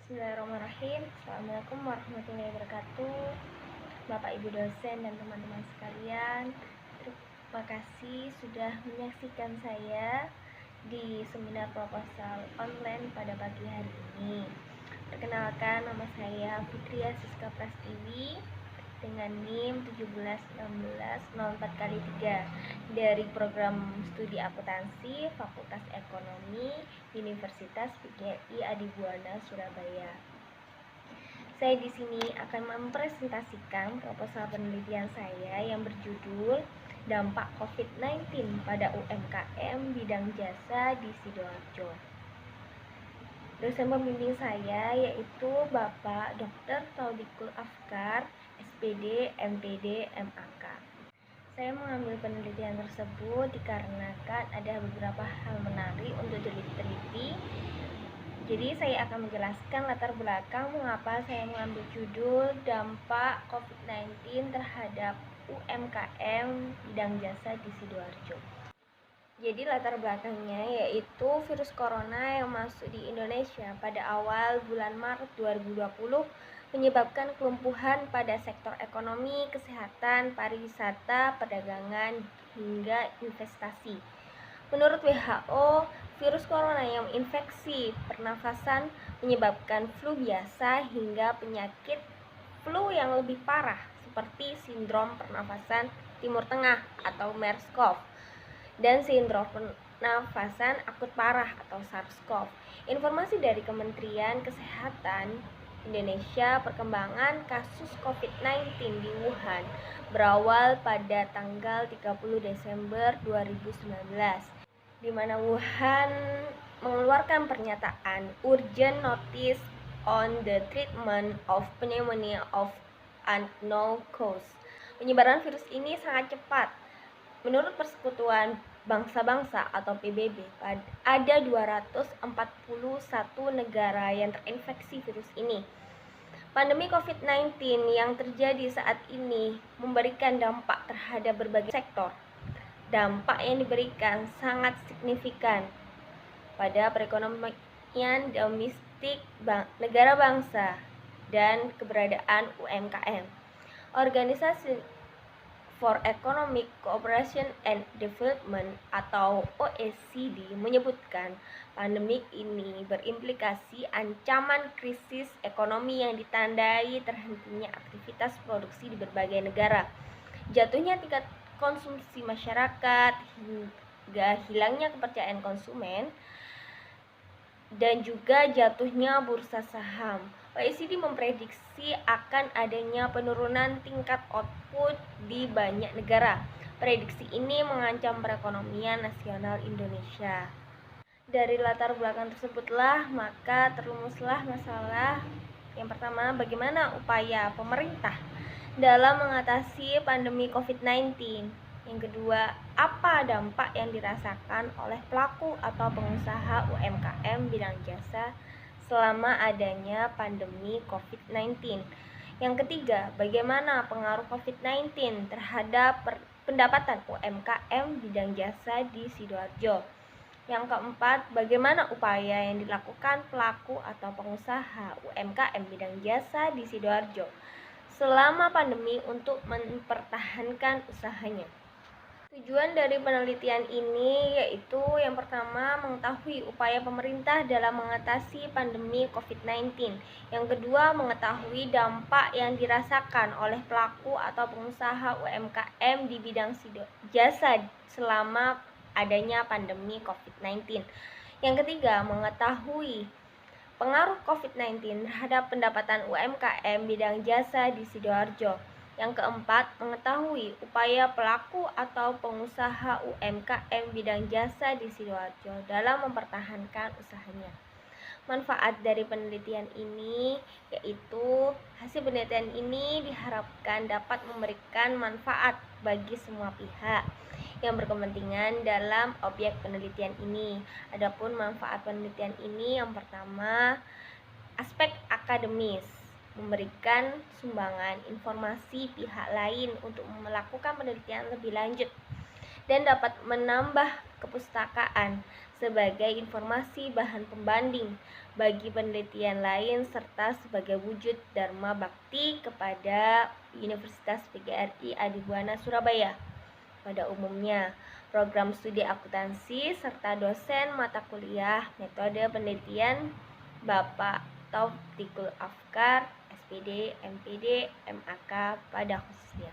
Bismillahirrahmanirrahim. Assalamualaikum warahmatullahi wabarakatuh. Bapak Ibu dosen dan teman-teman sekalian, terima kasih sudah menyaksikan saya di seminar proposal online pada pagi hari ini. Perkenalkan, nama saya Fitria Siska Prastiwi dengan NIM 171604x3 dari program studi akuntansi Fakultas Ekonomi Universitas PGRI Adibuana Surabaya. Saya di sini akan mempresentasikan proposal penelitian saya yang berjudul Dampak COVID-19 pada UMKM bidang jasa di Sidoarjo. Dosen pembimbing saya yaitu Bapak Dr. Taudikul Afkar, SPD, MPD, MAK. Saya mengambil penelitian tersebut dikarenakan ada beberapa hal menarik untuk diteliti. Jadi saya akan menjelaskan latar belakang mengapa saya mengambil judul Dampak COVID-19 terhadap UMKM bidang jasa di Sidoarjo. Jadi latar belakangnya yaitu virus corona yang masuk di Indonesia pada awal bulan Maret 2020 menyebabkan kelumpuhan pada sektor ekonomi, kesehatan, pariwisata, perdagangan, hingga investasi. Menurut WHO, virus corona yang menginfeksi pernafasan menyebabkan flu biasa hingga penyakit flu yang lebih parah seperti sindrom pernafasan Timur Tengah atau MERS-CoV dan sindrom pernafasan akut parah atau SARS-CoV. Informasi dari Kementerian Kesehatan Indonesia, perkembangan kasus COVID-19 di Wuhan berawal pada tanggal 30 Desember 2019, di mana Wuhan mengeluarkan pernyataan Urgent Notice on the Treatment of Pneumonia of Unknown Cause. Penyebaran virus ini sangat cepat. Menurut Persekutuan Bangsa-Bangsa atau PBB, ada 241 negara yang terinfeksi virus ini. Pandemi COVID-19 yang terjadi saat ini memberikan dampak terhadap berbagai sektor. Dampak yang diberikan sangat signifikan pada perekonomian domestik negara bangsa dan keberadaan UMKM. Organisasi for Economic Cooperation and Development atau OECD menyebutkan pandemi ini berimplikasi ancaman krisis ekonomi yang ditandai terhentinya aktivitas produksi di berbagai negara, jatuhnya tingkat konsumsi masyarakat, hingga hilangnya kepercayaan konsumen, dan juga jatuhnya bursa saham. OECD memprediksi akan adanya penurunan tingkat output di banyak negara. Prediksi ini mengancam perekonomian nasional Indonesia. Dari latar belakang tersebutlah maka terumuslah masalah yang pertama, bagaimana upaya pemerintah dalam mengatasi pandemi COVID-19. Yang kedua, apa dampak yang dirasakan oleh pelaku atau pengusaha UMKM bidang jasa selama adanya pandemi COVID-19. Yang ketiga, bagaimana pengaruh COVID-19 terhadap pendapatan UMKM bidang jasa di Sidoarjo. Yang keempat, bagaimana upaya yang dilakukan pelaku atau pengusaha UMKM bidang jasa di Sidoarjo selama pandemi untuk mempertahankan usahanya. Tujuan dari penelitian ini yaitu yang pertama, mengetahui upaya pemerintah dalam mengatasi pandemi COVID-19. Yang kedua, mengetahui dampak yang dirasakan oleh pelaku atau pengusaha UMKM di bidang jasa selama adanya pandemi COVID-19. Yang ketiga, mengetahui pengaruh COVID-19 terhadap pendapatan UMKM bidang jasa di Sidoarjo. Yang keempat, mengetahui upaya pelaku atau pengusaha UMKM bidang jasa di Sidoarjo dalam mempertahankan usahanya. Manfaat dari penelitian ini yaitu hasil penelitian ini diharapkan dapat memberikan manfaat bagi semua pihak yang berkepentingan dalam objek penelitian ini. Adapun manfaat penelitian ini yang pertama, aspek akademis, memberikan sumbangan informasi pihak lain untuk melakukan penelitian lebih lanjut dan dapat menambah kepustakaan sebagai informasi bahan pembanding bagi penelitian lain serta sebagai wujud dharma bakti kepada Universitas PGRI Adibuana Surabaya. Pada umumnya, program studi akuntansi serta dosen mata kuliah metode penelitian Bapak Taufikul Afkar, SPD, MPD, MAK pada khususnya.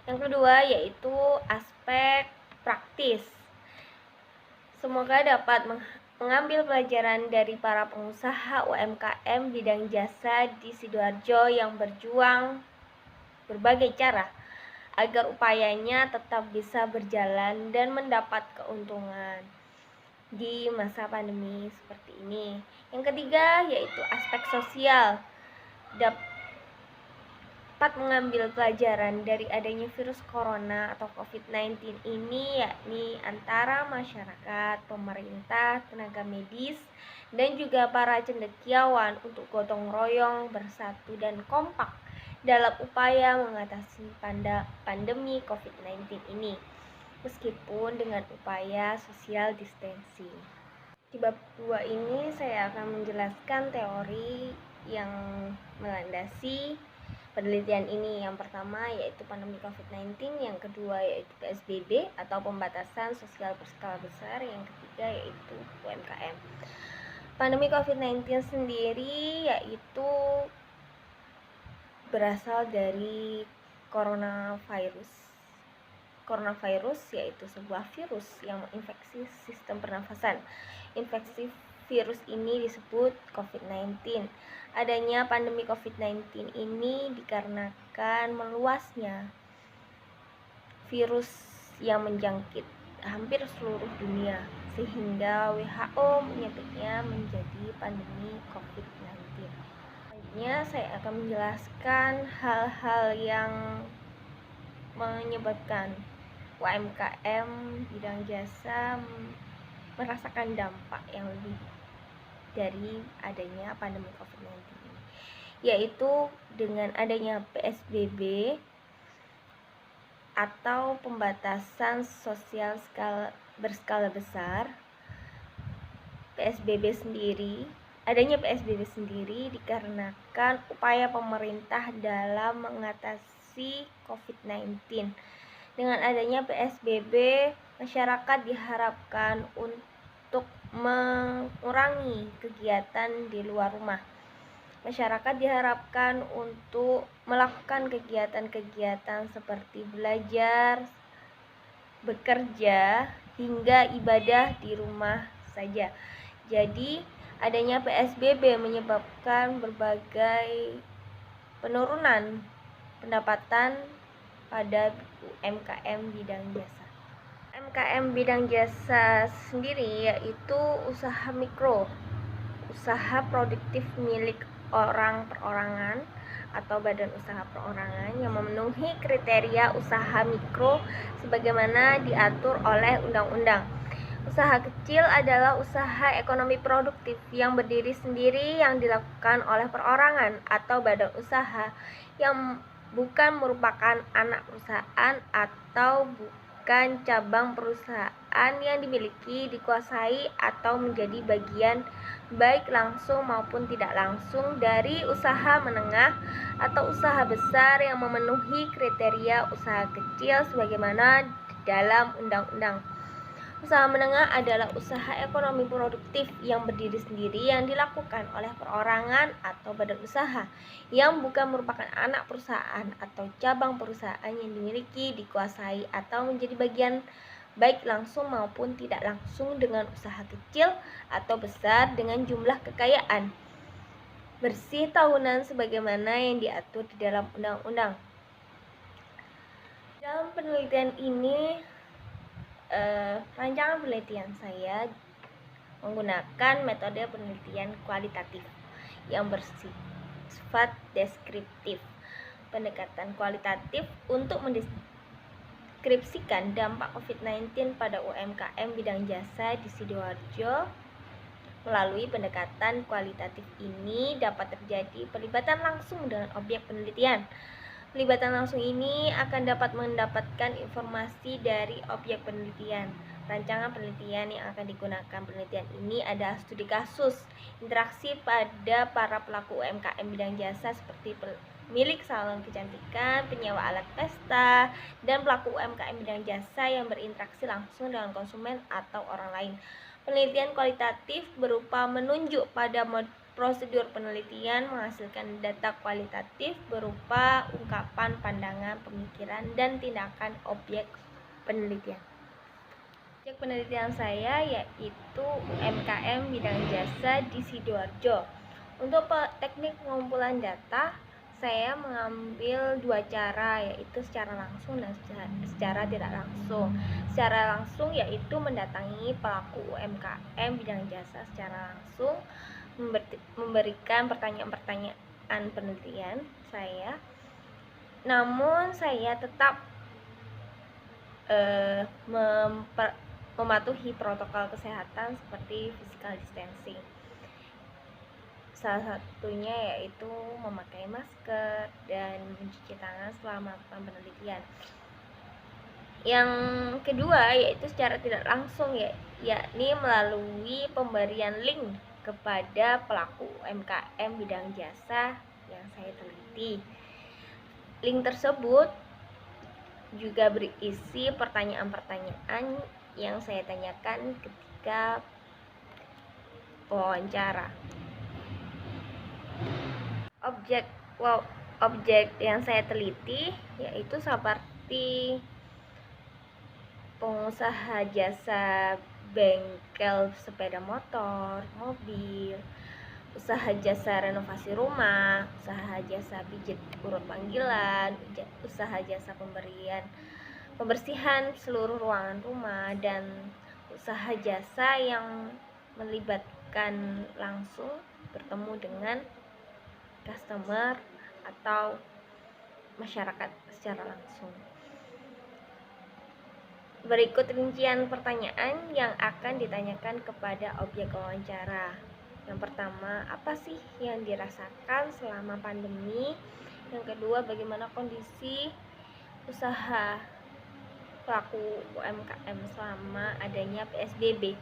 Yang kedua yaitu aspek praktis. Semoga dapat mengambil pelajaran dari para pengusaha UMKM bidang jasa di Sidoarjo yang berjuang berbagai cara agar upayanya tetap bisa berjalan dan mendapat keuntungan di masa pandemi seperti ini. Yang ketiga yaitu aspek sosial. Dapat mengambil pelajaran dari adanya virus corona atau COVID-19 ini, yakni antara masyarakat, pemerintah, tenaga medis, dan juga para cendekiawan untuk gotong royong, bersatu, dan kompak dalam upaya mengatasi pandemi COVID-19 ini, meskipun dengan upaya social distancing. Di bab 2 ini saya akan menjelaskan teori yang melandasi penelitian ini. Yang pertama yaitu pandemi COVID-19, yang kedua yaitu PSBB atau pembatasan sosial berskala besar, yang ketiga yaitu UMKM. Pandemi COVID-19 sendiri yaitu berasal dari coronavirus. Coronavirus yaitu sebuah virus yang menginfeksi sistem pernafasan. Infeksi virus ini disebut COVID-19. Adanya pandemi COVID-19 ini dikarenakan meluasnya virus yang menjangkit hampir seluruh dunia, sehingga WHO menyebutnya menjadi pandemi COVID-19. Selanjutnya saya akan menjelaskan hal-hal yang menyebabkan UMKM bidang jasa merasakan dampak yang lebih dari adanya pandemi COVID-19 ini, yaitu dengan adanya PSBB atau pembatasan sosial berskala besar. Adanya PSBB sendiri dikarenakan upaya pemerintah dalam mengatasi COVID-19. Dengan adanya PSBB, masyarakat diharapkan untuk mengurangi kegiatan di luar rumah. Masyarakat diharapkan untuk melakukan kegiatan-kegiatan seperti belajar, bekerja, hingga ibadah di rumah saja. Jadi, adanya PSBB menyebabkan berbagai penurunan pendapatan pada UMKM bidang jasa. UMKM bidang jasa sendiri yaitu usaha mikro, usaha produktif milik orang perorangan atau badan usaha perorangan yang memenuhi kriteria usaha mikro sebagaimana diatur oleh undang-undang. Usaha kecil adalah usaha ekonomi produktif yang berdiri sendiri yang dilakukan oleh perorangan atau badan usaha yang bukan merupakan anak perusahaan atau bukan cabang perusahaan yang dimiliki, dikuasai, atau menjadi bagian baik langsung maupun tidak langsung dari usaha menengah atau usaha besar yang memenuhi kriteria usaha kecil sebagaimana dalam undang-undang. Usaha menengah adalah usaha ekonomi produktif yang berdiri sendiri yang dilakukan oleh perorangan atau badan usaha yang bukan merupakan anak perusahaan atau cabang perusahaan yang dimiliki, dikuasai, atau menjadi bagian baik langsung maupun tidak langsung dengan usaha kecil atau besar dengan jumlah kekayaan bersih tahunan sebagaimana yang diatur di dalam undang-undang. Dalam penelitian ini, rancangan penelitian saya menggunakan metode penelitian kualitatif yang bersifat deskriptif. Pendekatan kualitatif untuk mendeskripsikan dampak COVID-19 pada UMKM bidang jasa di Sidoarjo. Melalui pendekatan kualitatif ini dapat terjadi pelibatan langsung dengan objek penelitian. Pelibatan langsung ini akan dapat mendapatkan informasi dari objek penelitian. Rancangan penelitian yang akan digunakan penelitian ini adalah studi kasus interaksi pada para pelaku UMKM bidang jasa seperti milik salon kecantikan, penyewa alat pesta, dan pelaku UMKM bidang jasa yang berinteraksi langsung dengan konsumen atau orang lain. Penelitian kualitatif berupa menunjuk pada prosedur penelitian menghasilkan data kualitatif berupa ungkapan, pandangan, pemikiran, dan tindakan objek penelitian. Objek penelitian saya yaitu UMKM bidang jasa di Sidoarjo. Untuk teknik pengumpulan data, saya mengambil dua cara, yaitu secara langsung dan secara tidak langsung. Secara langsung yaitu mendatangi pelaku UMKM bidang jasa secara langsung, memberikan pertanyaan-pertanyaan penelitian saya. Namun saya tetap mematuhi protokol kesehatan seperti physical distancing. Salah satunya yaitu memakai masker dan mencuci tangan setelah melakukan penelitian. Yang kedua yaitu secara tidak langsung, yakni melalui pemberian link kepada pelaku UMKM bidang jasa yang saya teliti. Link tersebut juga berisi pertanyaan-pertanyaan yang saya tanyakan ketika wawancara. Objek yang saya teliti yaitu seperti pengusaha jasa bengkel sepeda motor, mobil, usaha jasa renovasi rumah, usaha jasa pijat urut panggilan, usaha jasa pembersihan seluruh ruangan rumah, dan usaha jasa yang melibatkan langsung bertemu dengan customer atau masyarakat secara langsung. Berikut rincian pertanyaan yang akan ditanyakan kepada objek wawancara. Yang pertama, apa sih yang dirasakan selama pandemi? Yang kedua, bagaimana kondisi usaha pelaku UMKM selama adanya PSBB.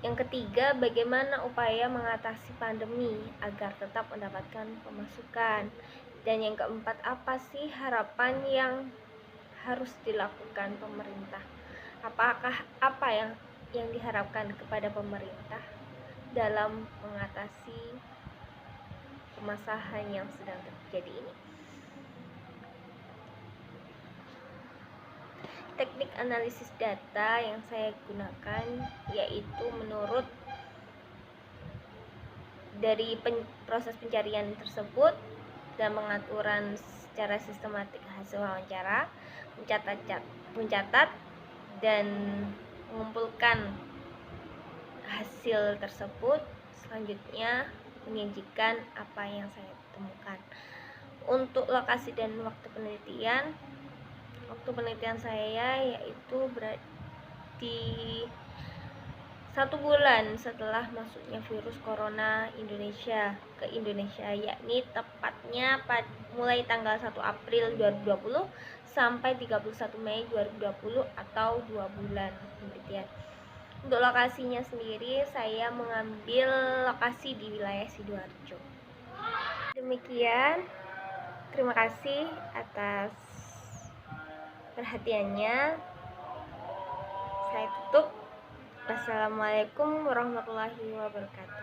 Yang ketiga, bagaimana upaya mengatasi pandemi agar tetap mendapatkan pemasukan. Dan yang keempat, apa sih harapan yang harus dilakukan pemerintah? Apa yang diharapkan kepada pemerintah dalam mengatasi permasalahan yang sedang terjadi ini? Teknik analisis data yang saya gunakan yaitu menurut dari proses pencarian tersebut dan pengaturan secara sistematik hasil wawancara, mencatat dan mengumpulkan hasil tersebut, selanjutnya menyajikan apa yang saya temukan. Untuk lokasi dan waktu penelitian saya yaitu berarti 1 bulan setelah masuknya virus corona ke Indonesia, yakni tepatnya mulai tanggal 1 April 2020 sampai 31 Mei 2020 atau 2 bulan penelitian. Untuk lokasinya sendiri, saya mengambil lokasi di wilayah Sidoarjo. Demikian, terima kasih atas perhatiannya. Saya tutup. Wassalamualaikum warahmatullahi wabarakatuh.